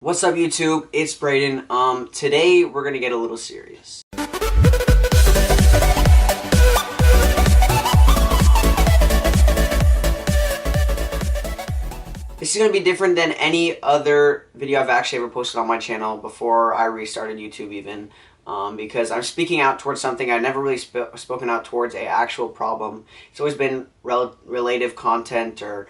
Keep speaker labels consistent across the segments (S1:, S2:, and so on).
S1: What's up YouTube? It's Braden. Today we're gonna get a little serious. This is gonna be different than any other video I've actually ever posted on my channel before I restarted YouTube even. Because I'm speaking out towards something I've never really spoken out towards a actual problem. It's always been relative content or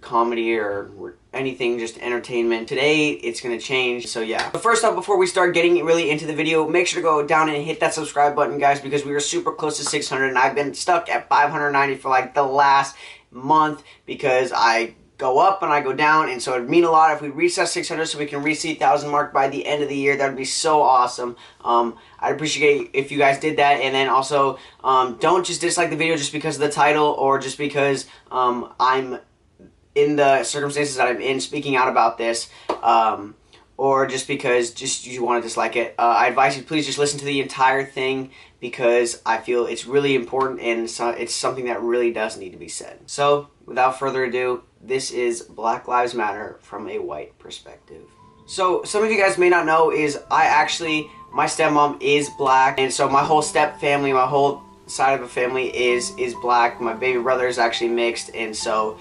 S1: comedy or anything, just entertainment. Today it's gonna change, so yeah. But first off, before we start getting really into the video, make sure to go down and hit that subscribe button, guys, because we are super close to 600 and I've been stuck at 590 for like the last month because I go up and I go down, and so it'd mean a lot if we reach that 600 so we can reach the 1,000 mark by the end of the year. That would be so awesome. I'd appreciate if you guys did that, and then also don't just dislike the video just because of the title or just because I'm in the circumstances that I'm in speaking out about this, or just because you want to dislike it. I advise you please just listen to the entire thing because I feel it's really important and it's something that really does need to be said. So without further ado, this is Black Lives Matter from a white perspective. So some of you guys may not know is my stepmom is black, and so my whole step family, my whole side of the family is black. My baby brother is actually mixed, and so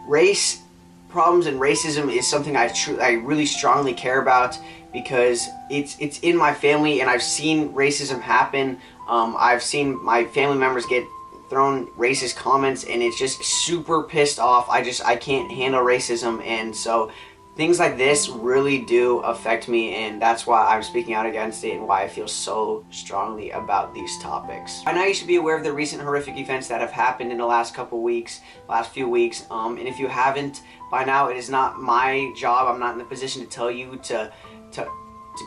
S1: race problems and racism is something I really strongly care about because it's in my family, and I've seen racism happen. I've seen my family members get thrown racist comments, and it's just super pissed off. I can't handle racism, and so things like this really do affect me, and that's why I'm speaking out against it and why I feel so strongly about these topics. By now you should be aware of the recent horrific events that have happened in the last few weeks, and if you haven't by now, it is not my job. I'm not in the position to tell you to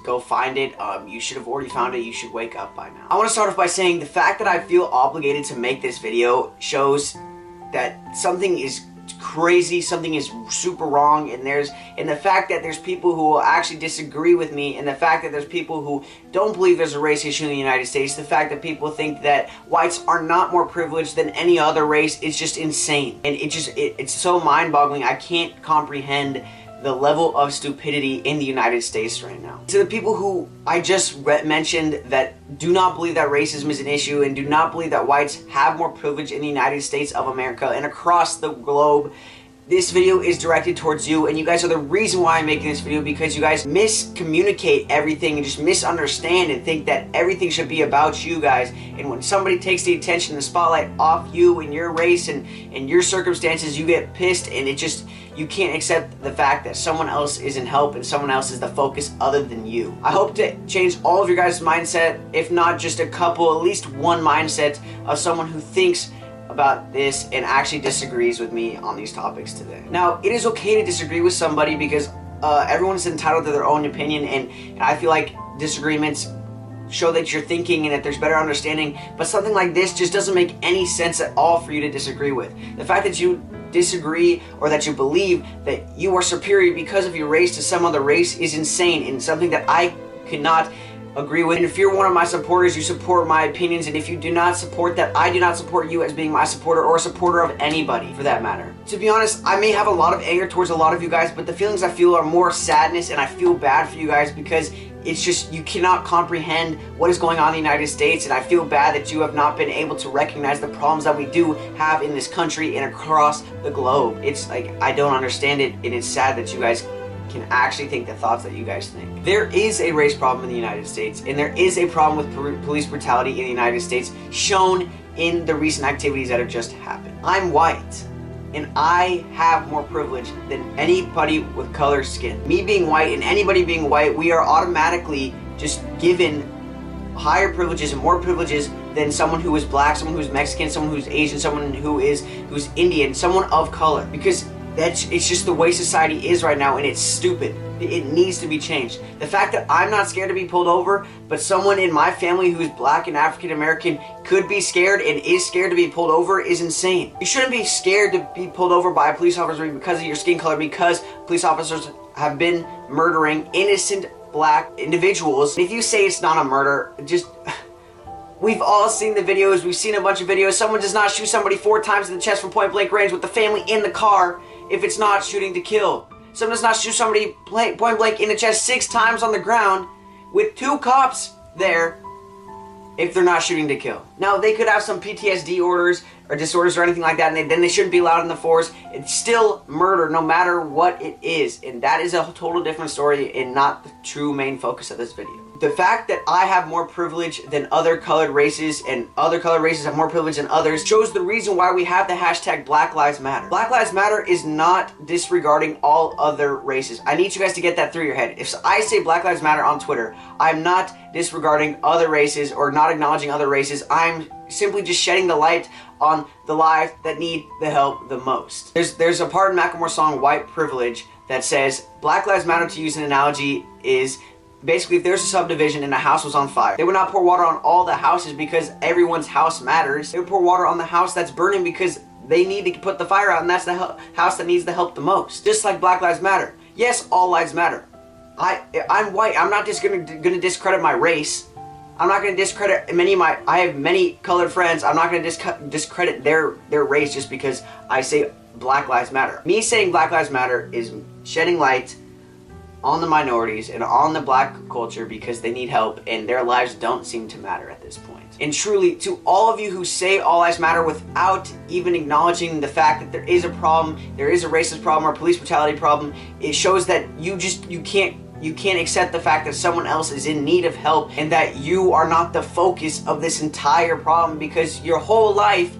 S1: go find it. You should have already found it. You should wake up by now. I want to start off by saying the fact that I feel obligated to make this video shows that something is crazy, something is super wrong, and the fact that there's people who will actually disagree with me, and the fact that there's people who don't believe there's a race issue in the United States, the fact that people think that whites are not more privileged than any other race is just insane. And it's so mind-boggling. I can't comprehend the level of stupidity in the United States right now. To the people who I just mentioned that do not believe that racism is an issue and do not believe that whites have more privilege in the United States of America and across the globe, this video is directed towards you, and you guys are the reason why I'm making this video, because you guys miscommunicate everything and just misunderstand and think that everything should be about you guys. And when somebody takes the attention, the spotlight off you and your race and your circumstances, you get pissed, and you can't accept the fact that someone else is in help and someone else is the focus other than you. I hope to change all of your guys' mindset, if not just a couple, at least one mindset of someone who thinks about this and actually disagrees with me on these topics today. Now, it is okay to disagree with somebody because everyone is entitled to their own opinion, and I feel like disagreements show that you're thinking and that there's better understanding, but something like this just doesn't make any sense at all for you to disagree with. The fact that you disagree or that you believe that you are superior because of your race to some other race is insane and something that I cannot agree with. And if you're one of my supporters, you support my opinions, and if you do not support that, I do not support you as being my supporter or a supporter of anybody for that matter. To be honest, I may have a lot of anger towards a lot of you guys, but the feelings I feel are more sadness, and I feel bad for you guys because it's just, you cannot comprehend what is going on in the United States, and I feel bad that you have not been able to recognize the problems that we do have in this country and across the globe. It's like, I don't understand it, and it's sad that you guys can actually think the thoughts that you guys think. There is a race problem in the United States, and there is a problem with police brutality in the United States shown in the recent activities that have just happened. I'm white, and I have more privilege than anybody with colored skin. Me being white and anybody being white, we are automatically just given higher privileges and more privileges than someone who is black, someone who's Mexican, someone who's Asian, someone who's Indian, someone of color, because it's just the way society is right now, and it's stupid. It needs to be changed. The fact that I'm not scared to be pulled over, but someone in my family who's black and African American could be scared and is scared to be pulled over is insane. You shouldn't be scared to be pulled over by a police officer because of your skin color, because police officers have been murdering innocent black individuals. If you say it's not a murder, we've all seen the videos, we've seen a bunch of videos. Someone does not shoot somebody 4 times in the chest from point blank range with the family in the car if it's not shooting to kill. Someone does not shoot somebody point blank in the chest 6 times on the ground with 2 cops there if they're not shooting to kill. Now, they could have some PTSD orders or disorders or anything like that, and then they shouldn't be allowed in the force. It's still murder no matter what it is, and that is a total different story and not the true main focus of this video. The fact that I have more privilege than other colored races and other colored races have more privilege than others shows the reason why we have the hashtag Black Lives Matter. Black Lives Matter is not disregarding all other races. I need you guys to get that through your head. If I say Black Lives Matter on Twitter, I'm not disregarding other races or not acknowledging other races. I'm simply just shedding the light on the lives that need the help the most. There's a part in Macklemore's song White Privilege that says Black Lives Matter, to use an analogy, is basically if there's a subdivision and a house was on fire, they would not pour water on all the houses because everyone's house matters. They would pour water on the house that's burning because they need to put the fire out, and that's the house that needs the help the most. Just like Black Lives Matter. Yes, all lives matter. I'm white. I'm not just gonna discredit my race. I'm not gonna discredit I have many colored friends. I'm not gonna discredit their race just because I say Black Lives Matter. Me saying Black Lives Matter is shedding light on the minorities and on the black culture because they need help and their lives don't seem to matter at this point. And truly, to all of you who say all lives matter without even acknowledging the fact that there is a problem, there is a racist problem or police brutality problem, it shows that you can't accept the fact that someone else is in need of help and that you are not the focus of this entire problem, because your whole life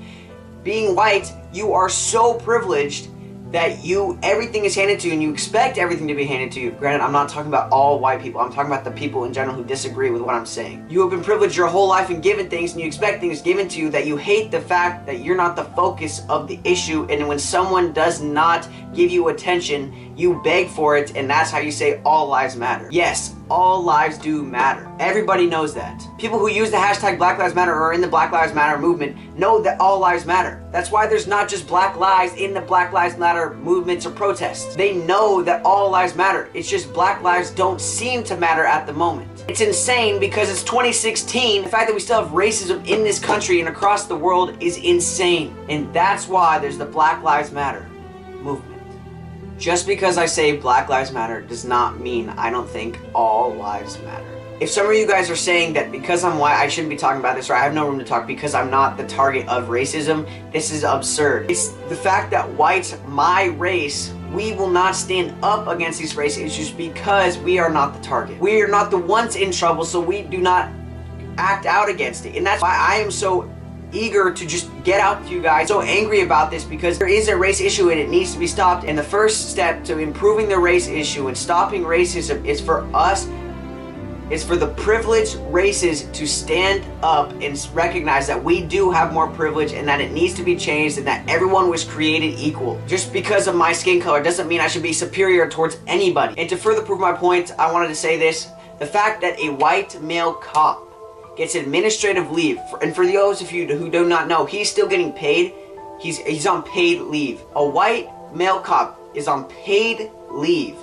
S1: being white, you are so privileged that everything is handed to you and you expect everything to be handed to you. Granted, I'm not talking about all white people. I'm talking about the people in general who disagree with what I'm saying. You have been privileged your whole life and given things, and you expect things given to you that you hate the fact that you're not the focus of the issue, and when someone does not give you attention, you beg for it, and that's how you say all lives matter. Yes, all lives do matter. Everybody knows that. People who use the hashtag Black Lives Matter or are in the Black Lives Matter movement know that all lives matter. That's why there's not just black lives in the Black Lives Matter movements or protests. They know that all lives matter. It's just black lives don't seem to matter at the moment. It's insane because it's 2016. The fact that we still have racism in this country and across the world is insane. And that's why there's the Black Lives Matter movement. Just because I say Black Lives Matter does not mean I don't think all lives matter. If some of you guys are saying that because I'm white I shouldn't be talking about this, or I have no room to talk because I'm not the target of racism, this is absurd. It's the fact that whites, my race, we will not stand up against these race issues because we are not the target. We are not the ones in trouble, so we do not act out against it. And that's why I am so eager to just get out to you guys, so angry about this, because there is a race issue and it needs to be stopped. And the first step to improving the race issue and stopping racism is for us, is for the privileged races to stand up and recognize that we do have more privilege and that it needs to be changed and that everyone was created equal. Just because of my skin color doesn't mean I should be superior towards anybody. And to further prove my point, I wanted to say this. The fact that a white male cop gets administrative leave, and for those of you who do not know, he's still getting paid. He's on paid leave. A white male cop is on paid leave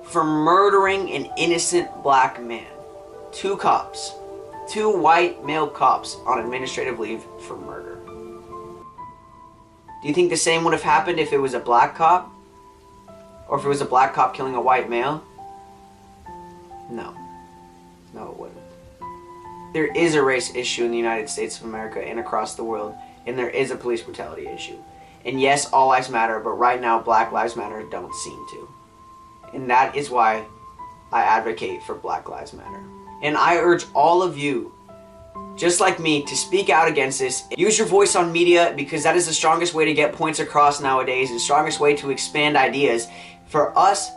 S1: for murdering an innocent black man. 2 cops, 2 white male cops on administrative leave for murder. Do you think the same would have happened if it was a black cop? Or if it was a black cop killing a white male? No. No, it wouldn't. There is a race issue in the United States of America and across the world, and there is a police brutality issue. And yes, all lives matter, but right now Black Lives Matter don't seem to. And that is why I advocate for Black Lives Matter. And I urge all of you, just like me, to speak out against this. Use your voice on media, because that is the strongest way to get points across nowadays, and the strongest way to expand ideas. For us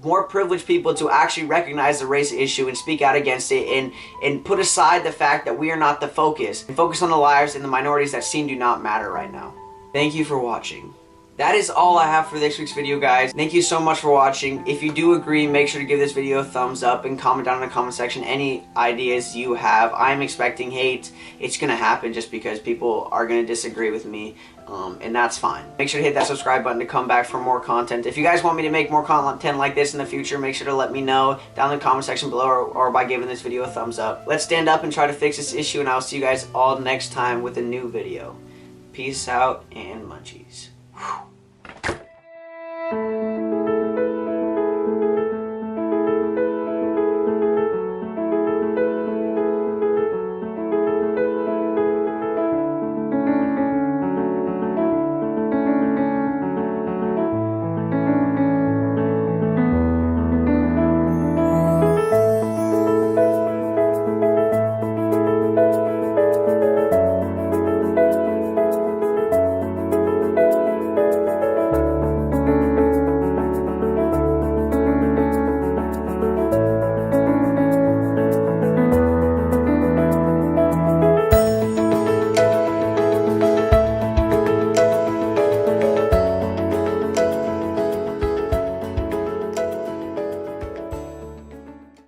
S1: more privileged people to actually recognize the race issue and speak out against it, and put aside the fact that we are not the focus, and focus on the lives and the minorities that seem to not matter right now. Thank you for watching. That is all I have for this week's video, guys. Thank you so much for watching. If you do agree, make sure to give this video a thumbs up and comment down in the comment section any ideas you have. I'm expecting hate. It's gonna happen just because people are gonna disagree with me, and that's fine. Make sure to hit that subscribe button to come back for more content. If you guys want me to make more content like this in the future, make sure to let me know down in the comment section below, or by giving this video a thumbs up. Let's stand up and try to fix this issue, and I'll see you guys all next time with a new video. Peace out and munchies. Whew.